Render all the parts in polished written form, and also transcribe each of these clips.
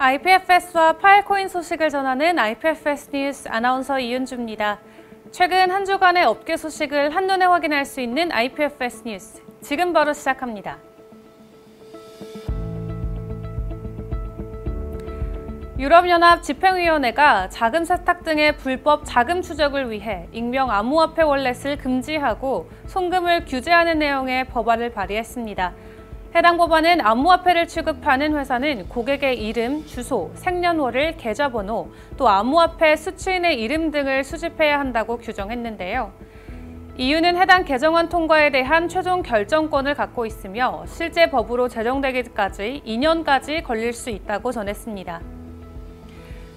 IPFS와 파일코인 소식을 전하는 IPFS 뉴스 아나운서 이윤주입니다. 최근 한 주간의 업계 소식을 한눈에 확인할 수 있는 IPFS 뉴스, 지금 바로 시작합니다. 유럽연합 집행위원회가 자금 세탁 등의 불법 자금 추적을 위해 익명 암호화폐 월렛을 금지하고 송금을 규제하는 내용의 법안을 발의했습니다. 해당 법안은 암호화폐를 취급하는 회사는 고객의 이름, 주소, 생년월일, 계좌번호, 또 암호화폐 수취인의 이름 등을 수집해야 한다고 규정했는데요. EU는 해당 개정안 통과에 대한 최종 결정권을 갖고 있으며 실제 법으로 제정되기까지 2년까지 걸릴 수 있다고 전했습니다.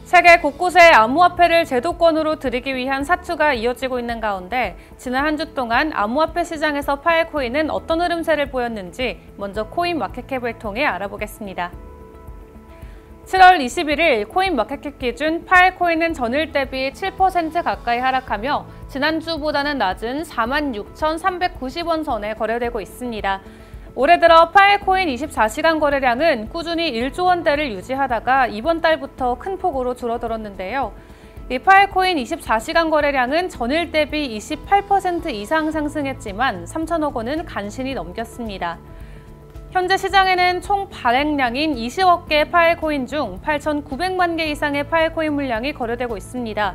세계 곳곳에 암호화폐를 제도권으로 들이기 위한 사투가 이어지고 있는 가운데 지난 한 주 동안 암호화폐 시장에서 파일코인은 어떤 흐름세를 보였는지 먼저 코인마켓캡을 통해 알아보겠습니다. 7월 21일 코인마켓캡 기준 파일코인은 전일 대비 7% 가까이 하락하며 지난주보다는 낮은 46,390원 선에 거래되고 있습니다. 올해 들어 파일코인 24시간 거래량은 꾸준히 1조 원대를 유지하다가 이번 달부터 큰 폭으로 줄어들었는데요. 이 파일코인 24시간 거래량은 전일 대비 28% 이상 상승했지만 3천억 원은 간신히 넘겼습니다. 현재 시장에는 총 발행량인 20억 개의 파일코인 중 8,900만 개 이상의 파일코인 물량이 거래되고 있습니다.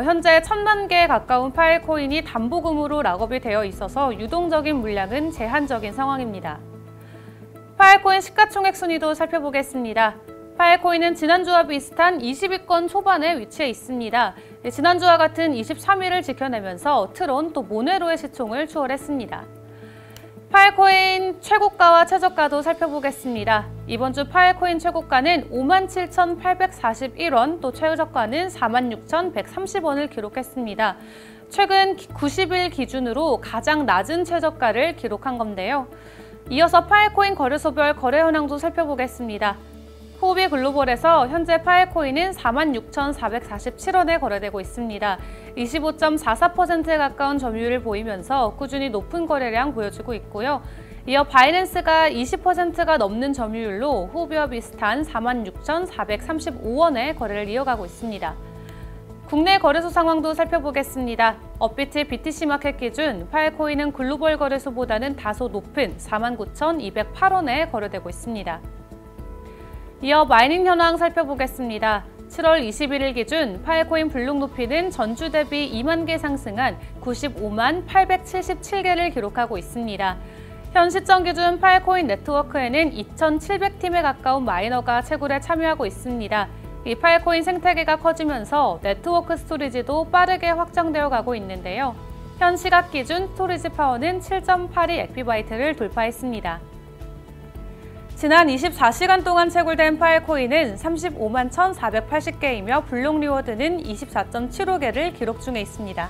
현재 1,000만 개에 가까운 파일코인이 담보금으로 락업이 되어 있어서 유동적인 물량은 제한적인 상황입니다. 파일코인 시가총액 순위도 살펴보겠습니다. 파일코인은 지난주와 비슷한 20위권 초반에 위치해 있습니다. 지난주와 같은 23위를 지켜내면서 트론 또 모네로의 시총을 추월했습니다. 파일코인 최고가와 최저가도 살펴보겠습니다. 이번 주 파일코인 최고가는 57,841원, 또 최저가는 46,130원을 기록했습니다. 최근 90일 기준으로 가장 낮은 최저가를 기록한 건데요. 이어서 파일코인 거래소별 거래 현황도 살펴보겠습니다. 후오비 글로벌에서 현재 파일코인은 46,447원에 거래되고 있습니다. 25.44%에 가까운 점유율을 보이면서 꾸준히 높은 거래량 보여주고 있고요. 이어 바이낸스가 20%가 넘는 점유율로 후오비와 비슷한 46,435원에 거래를 이어가고 있습니다. 국내 거래소 상황도 살펴보겠습니다. 업비트 BTC 마켓 기준 파일코인은 글로벌 거래소보다는 다소 높은 49,208원에 거래되고 있습니다. 이어 마이닝 현황 살펴보겠습니다. 7월 21일 기준 파일코인 블록 높이는 전주 대비 2만 개 상승한 95만 877개를 기록하고 있습니다. 현 시점 기준 파일코인 네트워크에는 2,700팀에 가까운 마이너가 채굴에 참여하고 있습니다. 이 파일코인 생태계가 커지면서 네트워크 스토리지도 빠르게 확장되어 가고 있는데요. 현 시각 기준 스토리지 파워는 7.82 엑비바이트를 돌파했습니다. 지난 24시간 동안 채굴된 파일코인은 35만 1,480개이며 블록 리워드는 24.75개를 기록 중에 있습니다.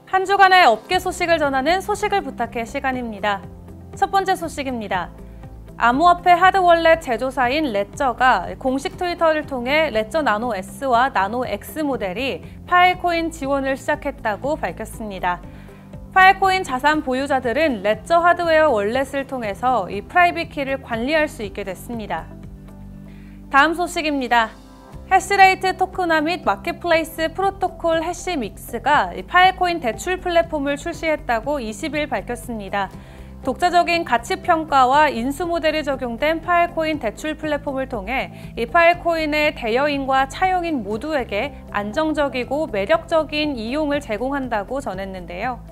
한 주간의 업계 소식을 전하는 소식을 부탁해 시간입니다. 첫 번째 소식입니다. 암호화폐 하드월렛 제조사인 레저가 공식 트위터를 통해 레저 나노 S와 나노 X 모델이 파일코인 지원을 시작했다고 밝혔습니다. 파일코인 자산 보유자들은 레저 하드웨어 월렛을 통해서 이 프라이빗 키를 관리할 수 있게 됐습니다. 다음 소식입니다. 해시레이트 토크나 및 마켓플레이스 프로토콜 해시믹스가 파일코인 대출 플랫폼을 출시했다고 20일 밝혔습니다. 독자적인 가치평가와 인수 모델이 적용된 파일코인 대출 플랫폼을 통해 이 파일코인의 대여인과 차용인 모두에게 안정적이고 매력적인 이용을 제공한다고 전했는데요.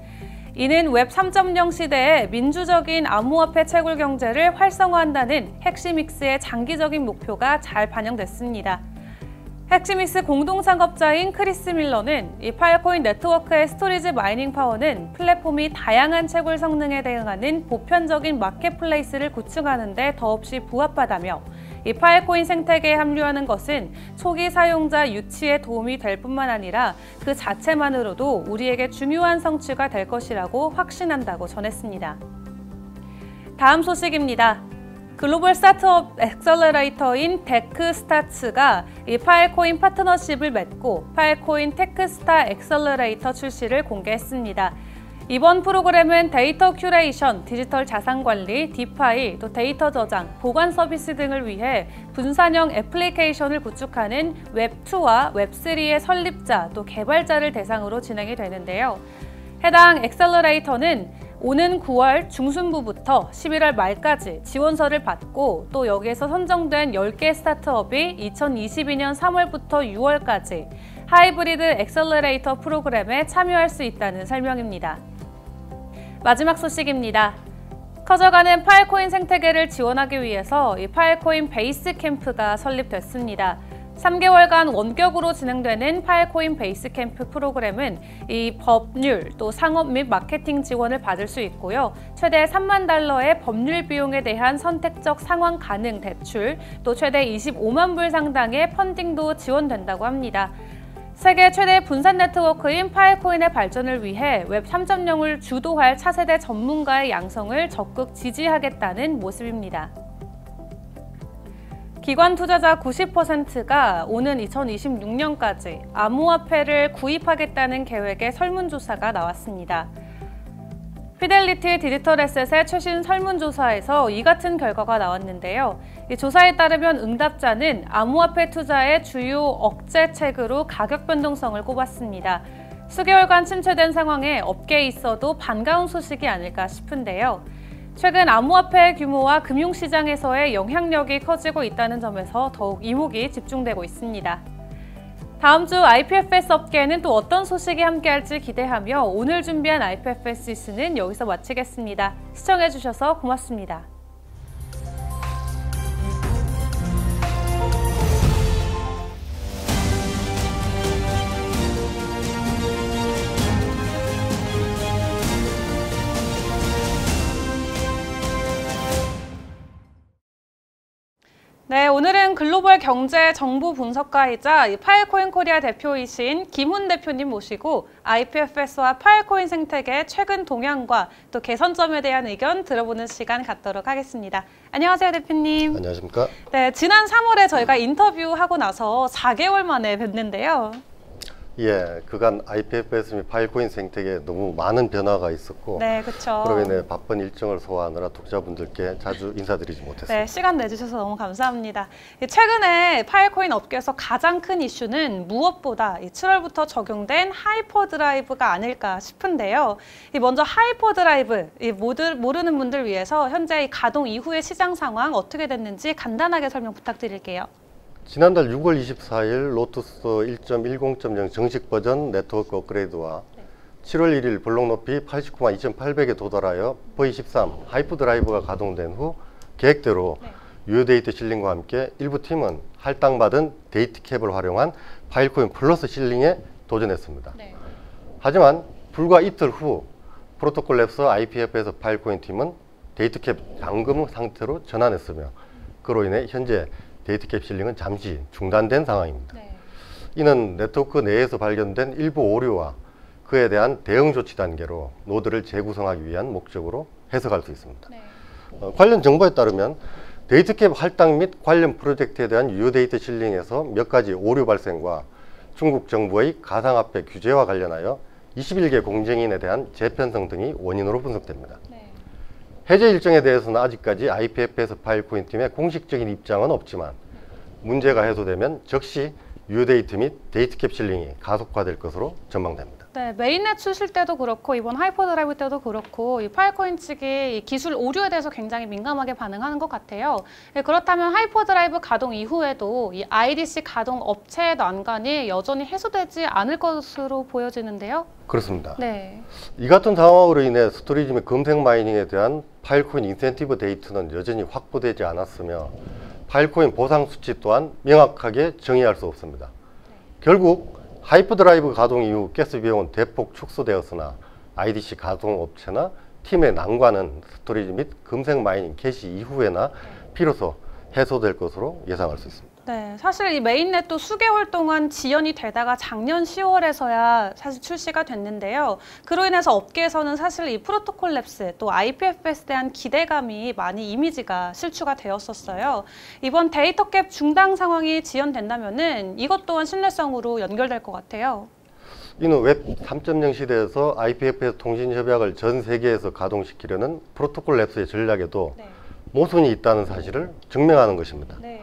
이는 웹 3.0 시대에 민주적인 암호화폐 채굴 경제를 활성화한다는 핵시믹스의 장기적인 목표가 잘 반영됐습니다. 핵시믹스 공동창업자인 크리스 밀러는 이 파일코인 네트워크의 스토리지 마이닝 파워는 플랫폼이 다양한 채굴 성능에 대응하는 보편적인 마켓플레이스를 구축하는 데 더없이 부합하다며 이 파일코인 생태계에 합류하는 것은 초기 사용자 유치에 도움이 될 뿐만 아니라 그 자체만으로도 우리에게 중요한 성취가 될 것이라고 확신한다고 전했습니다. 다음 소식입니다. 글로벌 스타트업 엑셀러레이터인 데크스타츠가 이 파일코인 파트너십을 맺고 파일코인 테크스타 엑셀러레이터 출시를 공개했습니다. 이번 프로그램은 데이터 큐레이션, 디지털 자산 관리, 디파이, 또 데이터 저장, 보관 서비스 등을 위해 분산형 애플리케이션을 구축하는 웹2와 웹3의 설립자, 또 개발자를 대상으로 진행이 되는데요. 해당 엑셀러레이터는 오는 9월 중순부부터 11월 말까지 지원서를 받고 또 여기에서 선정된 10개 스타트업이 2022년 3월부터 6월까지 하이브리드 엑셀러레이터 프로그램에 참여할 수 있다는 설명입니다. 마지막 소식입니다. 커져가는 파일코인 생태계를 지원하기 위해서 이 파일코인 베이스 캠프가 설립됐습니다. 3개월간 원격으로 진행되는 파일코인 베이스 캠프 프로그램은 이 법률, 또 상업 및 마케팅 지원을 받을 수 있고요. 최대 $30,000의 법률 비용에 대한 선택적 상환 가능 대출, 또 최대 25만 불 상당의 펀딩도 지원된다고 합니다. 세계 최대 분산 네트워크인 파일코인의 발전을 위해 웹 3.0을 주도할 차세대 전문가의 양성을 적극 지지하겠다는 모습입니다. 기관 투자자 90%가 오는 2026년까지 암호화폐를 구입하겠다는 계획의 설문조사가 나왔습니다. 피델리티 디지털 에셋의 최신 설문조사에서 이 같은 결과가 나왔는데요. 이 조사에 따르면 응답자는 암호화폐 투자의 주요 억제책으로 가격 변동성을 꼽았습니다. 수개월간 침체된 상황에 업계에 있어도 반가운 소식이 아닐까 싶은데요. 최근 암호화폐 규모와 금융시장에서의 영향력이 커지고 있다는 점에서 더욱 이목이 집중되고 있습니다. 다음 주 IPFS 업계에는 또 어떤 소식이 함께할지 기대하며 오늘 준비한 IPFS 뉴스는 여기서 마치겠습니다. 시청해주셔서 고맙습니다. 네, 오늘은 글로벌 경제 정보 분석가이자 파일코인 코리아 대표이신 김훈 대표님 모시고 IPFS와 파일코인 생태계 최근 동향과 또 개선점에 대한 의견 들어보는 시간 갖도록 하겠습니다. 안녕하세요, 대표님. 안녕하십니까? 네, 지난 3월에 저희가 인터뷰하고 나서 4개월 만에 뵀는데요. 예, 그간 IPFS 및 파일코인 생태계에 너무 많은 변화가 있었고, 네, 그렇죠. 그로 인해 바쁜 일정을 소화하느라 독자분들께 자주 인사드리지 못했습니다. 네, 시간 내주셔서 너무 감사합니다. 최근에 파일코인 업계에서 가장 큰 이슈는 무엇보다 7월부터 적용된 하이퍼드라이브가 아닐까 싶은데요. 먼저 하이퍼드라이브, 모르는 분들 위해서 현재 가동 이후의 시장 상황 어떻게 됐는지 간단하게 설명 부탁드릴게요. 지난달 6월 24일 로투스 1.10.0 정식 버전 네트워크 업그레이드와 7월 1일 블록 높이 89만 2,800에 도달하여 V13 하이퍼드라이브가 가동된 후 계획대로 유효 데이터 실링과 함께 일부 팀은 할당받은 데이트 캡을 활용한 파일코인 플러스 실링에 도전했습니다. 네. 하지만 불과 이틀 후 프로토콜 랩스 IPFS 파일코인 팀은 데이트 캡 잠금 상태로 전환했으며 그로 인해 현재 데이트캡 실링은 잠시 중단된 상황입니다. 네. 이는 네트워크 내에서 발견된 일부 오류와 그에 대한 대응 조치 단계로 노드를 재구성하기 위한 목적으로 해석할 수 있습니다. 네. 관련 정보에 따르면 데이트캡 할당 및 관련 프로젝트에 대한 유효 데이터 실링에서 몇 가지 오류 발생과 중국 정부의 가상화폐 규제와 관련하여 21개 공정인에 대한 재편성 등이 원인으로 분석됩니다. 네. 해제 일정에 대해서는 아직까지 IPFS 파일코인 팀의 공식적인 입장은 없지만 문제가 해소되면 즉시 유효 데이트 및 데이트캡 실링이 가속화될 것으로 전망됩니다. 네, 메인넷 출시 때도 그렇고 이번 하이퍼드라이브 때도 그렇고 이 파일코인 측이 이 기술 오류에 대해서 굉장히 민감하게 반응하는 것 같아요. 그렇다면 하이퍼드라이브 가동 이후에도 이 IDC 가동 업체의 난관이 여전히 해소되지 않을 것으로 보여지는데요. 그렇습니다. 네. 이 같은 상황으로 인해 스토리지 및 검색 마이닝에 대한 파일코인 인센티브 데이트는 여전히 확보되지 않았으며 파일코인 보상 수치 또한 명확하게 정의할 수 없습니다. 결국 하이퍼드라이브 가동 이후 가스 비용은 대폭 축소되었으나 IDC 가동 업체나 팀의 난관은 스토리지 및 검색 마이닝 개시 이후에나 비로소 해소될 것으로 예상할 수 있습니다. 네, 사실 이 메인넷도 수개월 동안 지연이 되다가 작년 10월에서야 사실 출시가 됐는데요. 그로 인해서 업계에서는 사실 이 프로토콜 랩스 또 IPFS에 대한 기대감이 많이 이미지가 실추가 되었었어요. 이번 데이터 캡 중단 상황이 지연된다면은 이것 또한 신뢰성으로 연결될 것 같아요. 이는 웹 3.0 시대에서 IPFS 통신 협약을 전 세계에서 가동시키려는 프로토콜 랩스의 전략에도 네. 모순이 있다는 사실을 증명하는 것입니다. 네.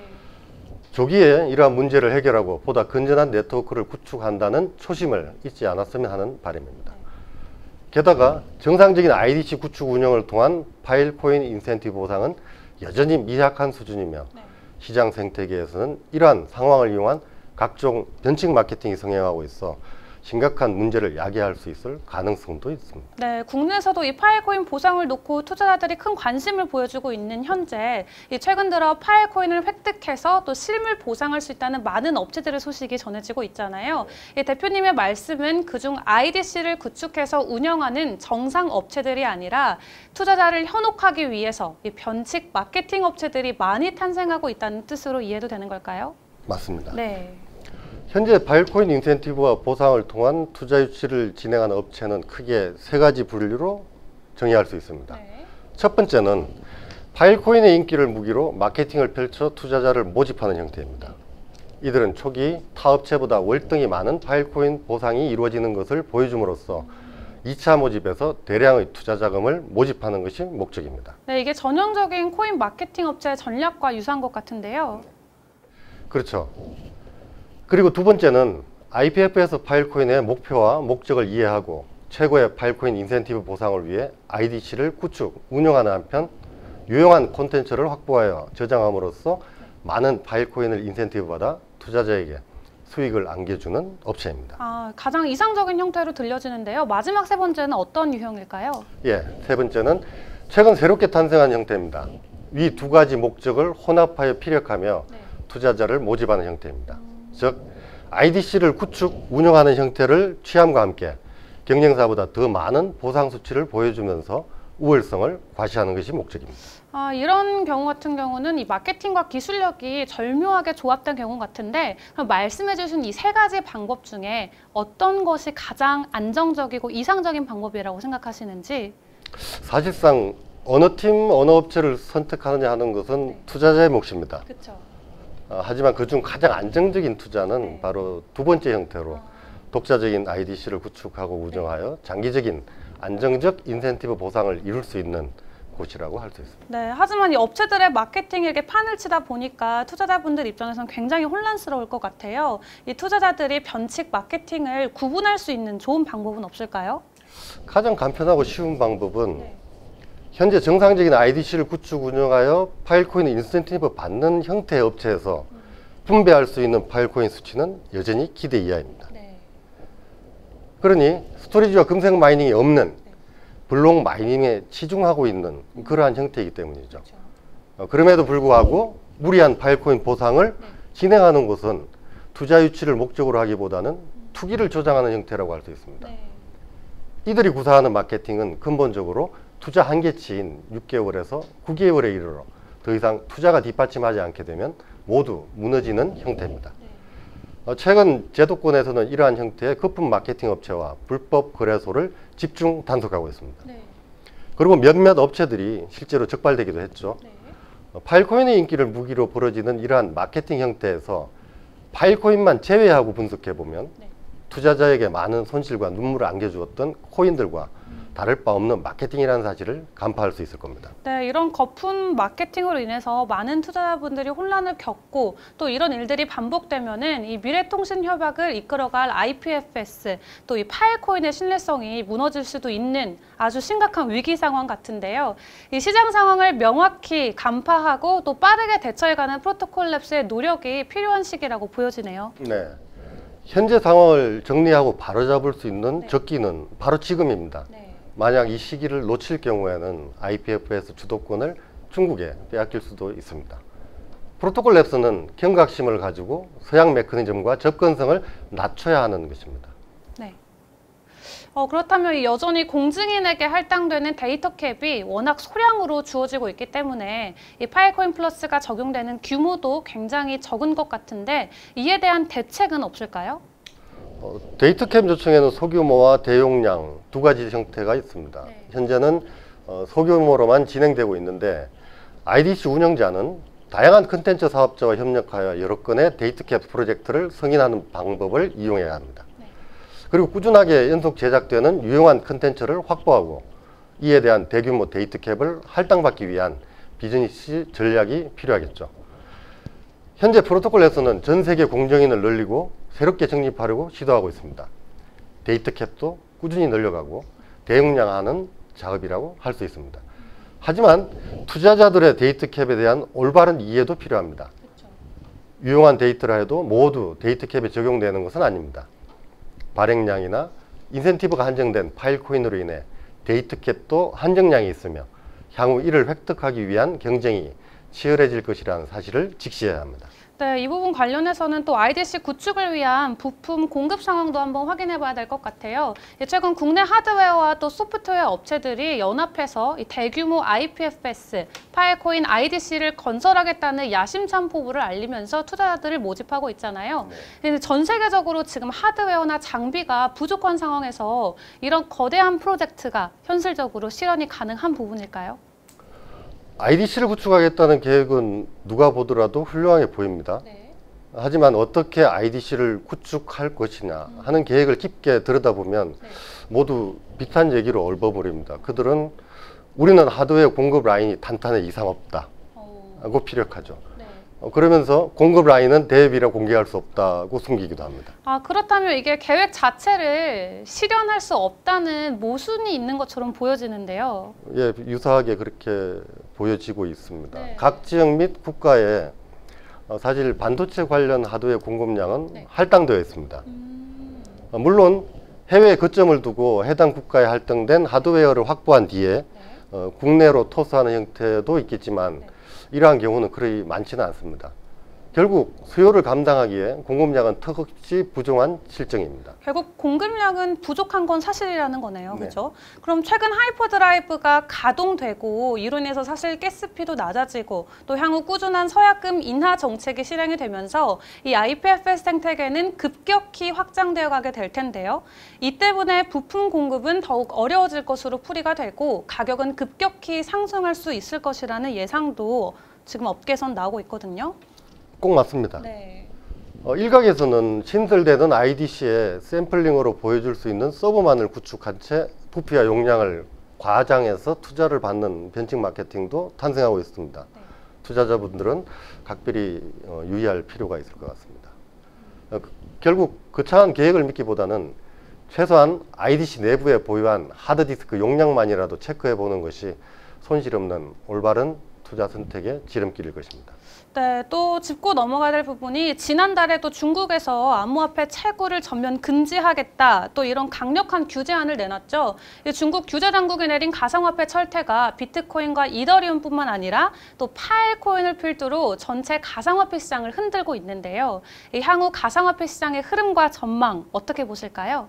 조기에 이러한 문제를 해결하고 보다 건전한 네트워크를 구축한다는 초심을 잊지 않았으면 하는 바람입니다. 게다가 정상적인 IDC 구축 운영을 통한 파일코인 인센티브 보상은 여전히 미약한 수준이며 네. 시장 생태계에서는 이러한 상황을 이용한 각종 변칙 마케팅이 성행하고 있어 심각한 문제를 야기할 수 있을 가능성도 있습니다. 네, 국내에서도 이 파일코인 보상을 놓고 투자자들이 큰 관심을 보여주고 있는 현재 최근 들어 파일코인을 획득해서 또 실물 보상할 수 있다는 많은 업체들의 소식이 전해지고 있잖아요. 이 대표님의 말씀은 그중 IDC를 구축해서 운영하는 정상 업체들이 아니라 투자자를 현혹하기 위해서 이 변칙 마케팅 업체들이 많이 탄생하고 있다는 뜻으로 이해도 되는 걸까요? 맞습니다. 네. 현재 파일코인 인센티브와 보상을 통한 투자 유치를 진행하는 업체는 크게 세 가지 분류로 정의할 수 있습니다. 네. 첫 번째는 파일코인의 인기를 무기로 마케팅을 펼쳐 투자자를 모집하는 형태입니다. 이들은 초기 타 업체보다 월등히 많은 파일코인 보상이 이루어지는 것을 보여줌으로써 2차 모집에서 대량의 투자 자금을 모집하는 것이 목적입니다. 네, 이게 전형적인 코인 마케팅 업체의 전략과 유사한 것 같은데요. 그렇죠. 그리고 두 번째는 IPFS 파일코인의 목표와 목적을 이해하고 최고의 파일코인 인센티브 보상을 위해 IDC를 구축, 운영하는 한편 유용한 콘텐츠를 확보하여 저장함으로써 많은 파일코인을 인센티브 받아 투자자에게 수익을 안겨주는 업체입니다. 가장 이상적인 형태로 들려지는데요. 마지막 세 번째는 어떤 유형일까요? 예, 세 번째는 최근 새롭게 탄생한 형태입니다. 위 두 가지 목적을 혼합하여 피력하며 네. 투자자를 모집하는 형태입니다. 즉 IDC를 구축, 운영하는 형태를 취함과 함께 경쟁사보다 더 많은 보상 수치를 보여주면서 우월성을 과시하는 것이 목적입니다. 이런 경우 같은 경우는 이 마케팅과 기술력이 절묘하게 조합된 경우 같은데 그럼 말씀해 주신 이 세 가지 방법 중에 어떤 것이 가장 안정적이고 이상적인 방법이라고 생각하시는지? 사실상 어느 팀, 어느 업체를 선택하느냐 하는 것은 네. 투자자의 몫입니다. 그렇죠. 하지만 그중 가장 안정적인 투자는 네. 바로 두 번째 형태로 독자적인 IDC를 구축하고 운영하여 장기적인 안정적 인센티브 보상을 이룰 수 있는 곳이라고 할 수 있습니다. 네, 하지만 이 업체들의 마케팅에 이렇게 판을 치다 보니까 투자자분들 입장에서는 굉장히 혼란스러울 것 같아요. 이 투자자들이 변칙 마케팅을 구분할 수 있는 좋은 방법은 없을까요? 가장 간편하고 쉬운 방법은 네. 현재 정상적인 IDC를 구축 운영하여 파일코인 인센티브 받는 형태의 업체에서 분배할 수 있는 파일코인 수치는 여전히 기대 이하입니다. 네. 그러니 스토리지와 검색 마이닝이 없는 블록 마이닝에 치중하고 있는 그러한 형태이기 때문이죠. 그렇죠. 그럼에도 불구하고 무리한 파일코인 보상을 진행하는 곳은 투자 유치를 목적으로 하기보다는 투기를 조장하는 형태라고 할 수 있습니다. 네. 이들이 구사하는 마케팅은 근본적으로 투자 한계치인 6개월에서 9개월에 이르러 더 이상 투자가 뒷받침하지 않게 되면 모두 무너지는 형태입니다. 최근 제도권에서는 이러한 형태의 거품 마케팅 업체와 불법 거래소를 집중 단속하고 있습니다. 네. 그리고 몇몇 업체들이 실제로 적발되기도 했죠. 네. 파일코인의 인기를 무기로 벌어지는 이러한 마케팅 형태에서 파일코인만 제외하고 분석해 보면 네. 투자자에게 많은 손실과 눈물을 안겨주었던 코인들과 다를 바 없는 마케팅이라는 사실을 간파할 수 있을 겁니다. 네, 이런 거품 마케팅으로 인해서 많은 투자자분들이 혼란을 겪고 또 이런 일들이 반복되면은 이 미래통신 협약을 이끌어갈 IPFS 또 이 파일코인의 신뢰성이 무너질 수도 있는 아주 심각한 위기 상황 같은데요. 이 시장 상황을 명확히 간파하고 또 빠르게 대처해가는 프로토콜 랩스의 노력이 필요한 시기라고 보여지네요. 네. 현재 상황을 정리하고 바로잡을 수 있는 네. 적기는 바로 지금입니다. 네. 만약 이 시기를 놓칠 경우에는 IPFS 주도권을 중국에 빼앗길 수도 있습니다. 프로토콜 랩스는 경각심을 가지고 서양 메커니즘과 접근성을 낮춰야 하는 것입니다. 네. 그렇다면 여전히 공증인에게 할당되는 데이터 캡이 워낙 소량으로 주어지고 있기 때문에 이 파일코인 플러스가 적용되는 규모도 굉장히 적은 것 같은데 이에 대한 대책은 없을까요? 데이터캡 조청에는 소규모와 대용량 두 가지 형태가 있습니다. 네. 현재는 소규모로만 진행되고 있는데 IDC 운영자는 다양한 컨텐츠 사업자와 협력하여 여러 건의 데이터캡 프로젝트를 승인하는 방법을 이용해야 합니다. 네. 그리고 꾸준하게 연속 제작되는 유용한 컨텐츠를 확보하고 이에 대한 대규모 데이터 캡을 할당받기 위한 비즈니스 전략이 필요하겠죠. 현재 프로토콜에서는 전 세계 공정인을 늘리고 새롭게 정립하려고 시도하고 있습니다. 데이터 캡도 꾸준히 늘려가고 대용량화하는 작업이라고 할 수 있습니다. 하지만 투자자들의 데이터 캡에 대한 올바른 이해도 필요합니다. 유용한 데이터라 해도 모두 데이터 캡에 적용되는 것은 아닙니다. 발행량이나 인센티브가 한정된 파일 코인으로 인해 데이터 캡도 한정량이 있으며 향후 이를 획득하기 위한 경쟁이 치열해질 것이라는 사실을 직시해야 합니다. 네, 이 부분 관련해서는 또 IDC 구축을 위한 부품 공급 상황도 한번 확인해 봐야 될 것 같아요. 최근 국내 하드웨어와 또 소프트웨어 업체들이 연합해서 이 대규모 IPFS, 파일코인 IDC를 건설하겠다는 야심찬 포부를 알리면서 투자자들을 모집하고 있잖아요. 네. 전 세계적으로 지금 하드웨어나 장비가 부족한 상황에서 이런 거대한 프로젝트가 현실적으로 실현이 가능한 부분일까요? IDC를 구축하겠다는 계획은 누가 보더라도 훌륭해 보입니다. 네. 하지만 어떻게 IDC를 구축할 것이냐 하는 계획을 깊게 들여다보면 네. 모두 비슷한 얘기로 얽어버립니다. 그들은 우리는 하드웨어 공급 라인이 탄탄해 이상 없다고 피력하죠. 네. 그러면서 공급 라인은 대비라 공개할 수 없다고 숨기기도 합니다. 그렇다면 이게 계획 자체를 실현할 수 없다는 모순이 있는 것처럼 보여지는데요. 예, 유사하게 그렇게 보여지고 있습니다. 네. 각 지역 및 국가에 사실 반도체 관련 하드웨어 공급량은 네. 할당되어 있습니다. 물론 해외에 거점을 두고 해당 국가에 할당된 하드웨어를 확보한 뒤에 네. 국내로 토스하는 형태도 있겠지만 네. 이러한 경우는 그리 많지는 않습니다. 결국 수요를 감당하기에 공급량은 턱없이 부족한 실정입니다. 결국 공급량은 부족한 건 사실이라는 거네요. 네. 그렇죠? 그럼 최근 하이퍼드라이브가 가동되고 이로 인해서 사실 가스피도 낮아지고 또 향후 꾸준한 서약금 인하 정책이 실행이 되면서 이 IPFS 생태계는 급격히 확장되어 가게 될 텐데요. 이 때문에 부품 공급은 더욱 어려워질 것으로 풀이가 되고 가격은 급격히 상승할 수 있을 것이라는 예상도 지금 업계에선 나오고 있거든요. 꼭 맞습니다. 네. 일각에서는 신설되는 IDC에 샘플링으로 보여줄 수 있는 서버만을 구축한 채 부피와 용량을 과장해서 투자를 받는 벤칭 마케팅도 탄생하고 있습니다. 네. 투자자분들은 각별히 유의할 필요가 있을 것 같습니다. 결국 거창한 계획을 믿기보다는 최소한 IDC 내부에 보유한 하드디스크 용량만이라도 체크해 보는 것이 손실 없는 올바른 투자 선택의 지름길일 것입니다. 네, 또 짚고 넘어가야 될 부분이 지난달에도 중국에서 암호화폐 채굴을 전면 금지하겠다 또 이런 강력한 규제안을 내놨죠. 중국 규제 당국이 내린 가상화폐 철퇴가 비트코인과 이더리움뿐만 아니라 또 파일코인을 필두로 전체 가상화폐 시장을 흔들고 있는데요. 향후 가상화폐 시장의 흐름과 전망 어떻게 보실까요?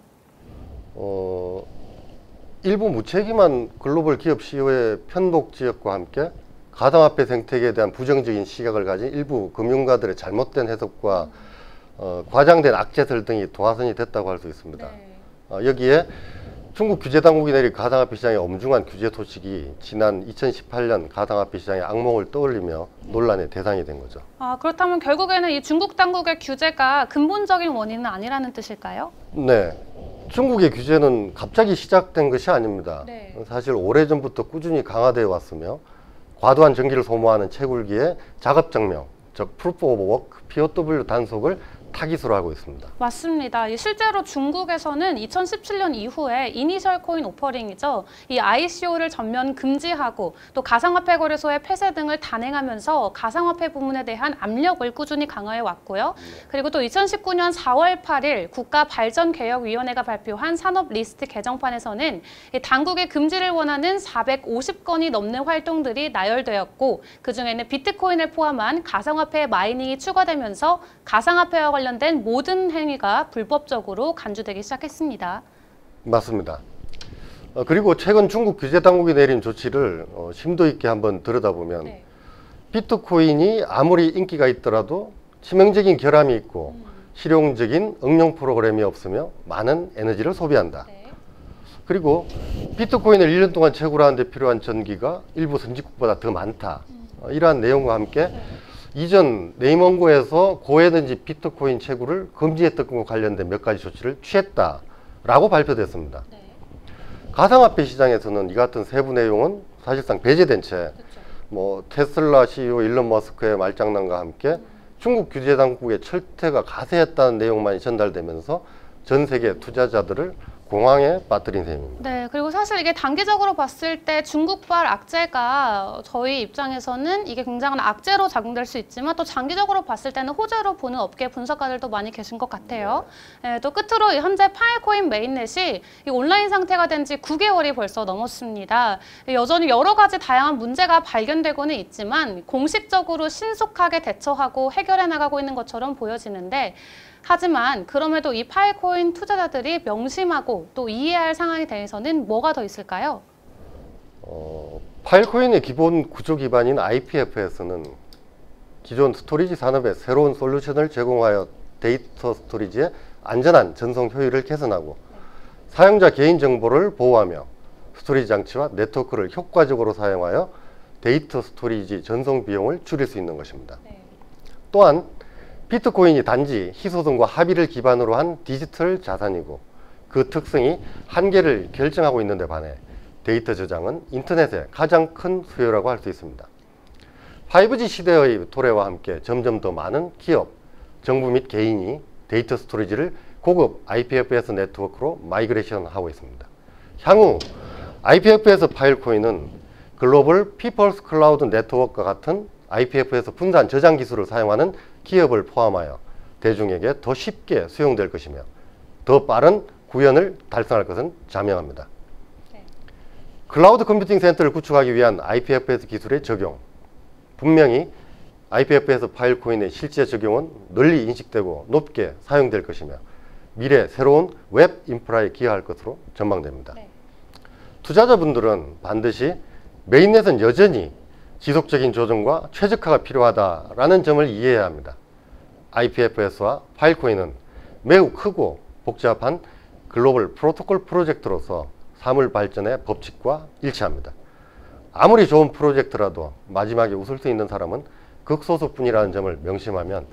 일부 무책임한 글로벌 기업 CEO의 편복 지역과 함께 가상화폐 생태계에 대한 부정적인 시각을 가진 일부 금융가들의 잘못된 해석과 과장된 악재설 등이 도화선이 됐다고 할 수 있습니다. 네. 여기에 중국 규제당국이 내린 가상화폐 시장의 엄중한 규제 소식이 지난 2018년 가상화폐 시장의 악몽을 떠올리며 논란의 대상이 된 거죠. 그렇다면 결국에는 이 중국 당국의 규제가 근본적인 원인은 아니라는 뜻일까요? 네. 중국의 규제는 갑자기 시작된 것이 아닙니다. 네. 사실 오래전부터 꾸준히 강화되어 왔으며 과도한 전기를 소모하는 채굴기의 작업증명, 즉 Proof of Work, POW 단속을 타깃으로 하고 있습니다. 맞습니다. 실제로 중국에서는 2017년 이후에 이니셜 코인 오퍼링이죠. 이 ICO를 전면 금지하고 또 가상화폐 거래소의 폐쇄 등을 단행하면서 가상화폐 부문에 대한 압력을 꾸준히 강화해 왔고요. 그리고 또 2019년 4월 8일 국가발전개혁위원회가 발표한 산업 리스트 개정판에서는 이 당국의 금지를 원하는 450건이 넘는 활동들이 나열되었고 그중에는 비트코인을 포함한 가상화폐 마이닝이 추가되면서 가상화폐와 관련된 모든 행위가 불법적으로 간주되기 시작했습니다. 맞습니다. 그리고 최근 중국 규제 당국이 내린 조치를 심도 있게 한번 들여다보면 네. 비트코인이 아무리 인기가 있더라도 치명적인 결함이 있고 실용적인 응용 프로그램이 없으며 많은 에너지를 소비한다. 네. 그리고 비트코인을 1년 동안 채굴하는 데 필요한 전기가 일부 선진국보다 더 많다. 이러한 내용과 함께 네. 이전 네이먼고에서 고에너지 비트코인 채굴을 금지했던 것과 관련된 몇 가지 조치를 취했다 라고 발표됐습니다. 네. 가상화폐 시장에서는 이 같은 세부 내용은 사실상 배제된 채 뭐 테슬라 CEO 일론 머스크의 말장난과 함께 중국 규제 당국의 철퇴가 가세했다는 내용만이 전달되면서 전 세계 투자자들을 공황에 빠뜨린 셈입니다. 네, 그리고 사실 이게 단기적으로 봤을 때 중국발 악재가 저희 입장에서는 이게 굉장한 악재로 작용될 수 있지만 또 장기적으로 봤을 때는 호재로 보는 업계 분석가들도 많이 계신 것 같아요. 네, 또 끝으로 현재 파일코인 메인넷이 이 온라인 상태가 된 지 9개월이 벌써 넘었습니다. 여전히 여러 가지 다양한 문제가 발견되고는 있지만 공식적으로 신속하게 대처하고 해결해 나가고 있는 것처럼 보여지는데 하지만 그럼에도 이 파일코인 투자자들이 명심하고 또 이해해야 할 상황에 대해서는 뭐가 더 있을까요? 파일코인의 기본 구조 기반인 IPFS는 기존 스토리지 산업에 새로운 솔루션을 제공하여 데이터 스토리지의 안전한 전송 효율을 개선하고 사용자 개인정보를 보호하며 스토리지 장치와 네트워크를 효과적으로 사용하여 데이터 스토리지 전송 비용을 줄일 수 있는 것입니다. 또한 비트코인이 단지 희소성과 합의를 기반으로 한 디지털 자산이고 그 특성이 한계를 결정하고 있는 데 반해 데이터 저장은 인터넷의 가장 큰 수요라고 할 수 있습니다. 5G 시대의 도래와 함께 점점 더 많은 기업, 정부 및 개인이 데이터 스토리지를 고급 IPFS 네트워크로 마이그레이션하고 있습니다. 향후 IPFS 파일코인은 글로벌 피플스 클라우드 네트워크와 같은 IPFS 분산 저장 기술을 사용하는 기업을 포함하여 대중에게 더 쉽게 수용될 것이며 더 빠른 구현을 달성할 것은 자명합니다. 클라우드 컴퓨팅 센터를 구축하기 위한 IPFS 기술의 적용, 분명히 IPFS 파일코인의 실제 적용은 널리 인식되고 높게 사용될 것이며 미래 새로운 웹 인프라에 기여할 것으로 전망됩니다. 투자자분들은 반드시 메인넷은 여전히 지속적인 조정과 최적화가 필요하다라는 점을 이해해야 합니다. IPFS와 파일코인은 매우 크고 복잡한 글로벌 프로토콜 프로젝트로서 사물 발전의 법칙과 일치합니다. 아무리 좋은 프로젝트라도 마지막에 웃을 수 있는 사람은 극소수뿐이라는 점을 명심하면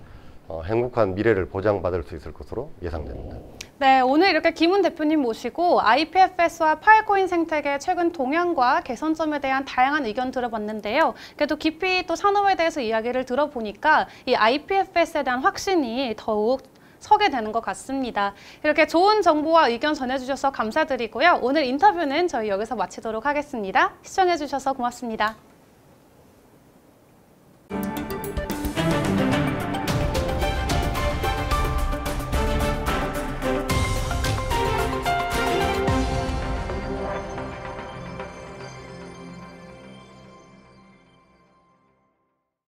행복한 미래를 보장받을 수 있을 것으로 예상됩니다. 네, 오늘 이렇게 김훈 대표님 모시고 IPFS와 파일코인 생태계 최근 동향과 개선점에 대한 다양한 의견 들어봤는데요. 그래도 깊이 또 산업에 대해서 이야기를 들어보니까 이 IPFS에 대한 확신이 더욱 서게 되는 것 같습니다. 이렇게 좋은 정보와 의견 전해주셔서 감사드리고요. 오늘 인터뷰는 저희 여기서 마치도록 하겠습니다. 시청해주셔서 고맙습니다.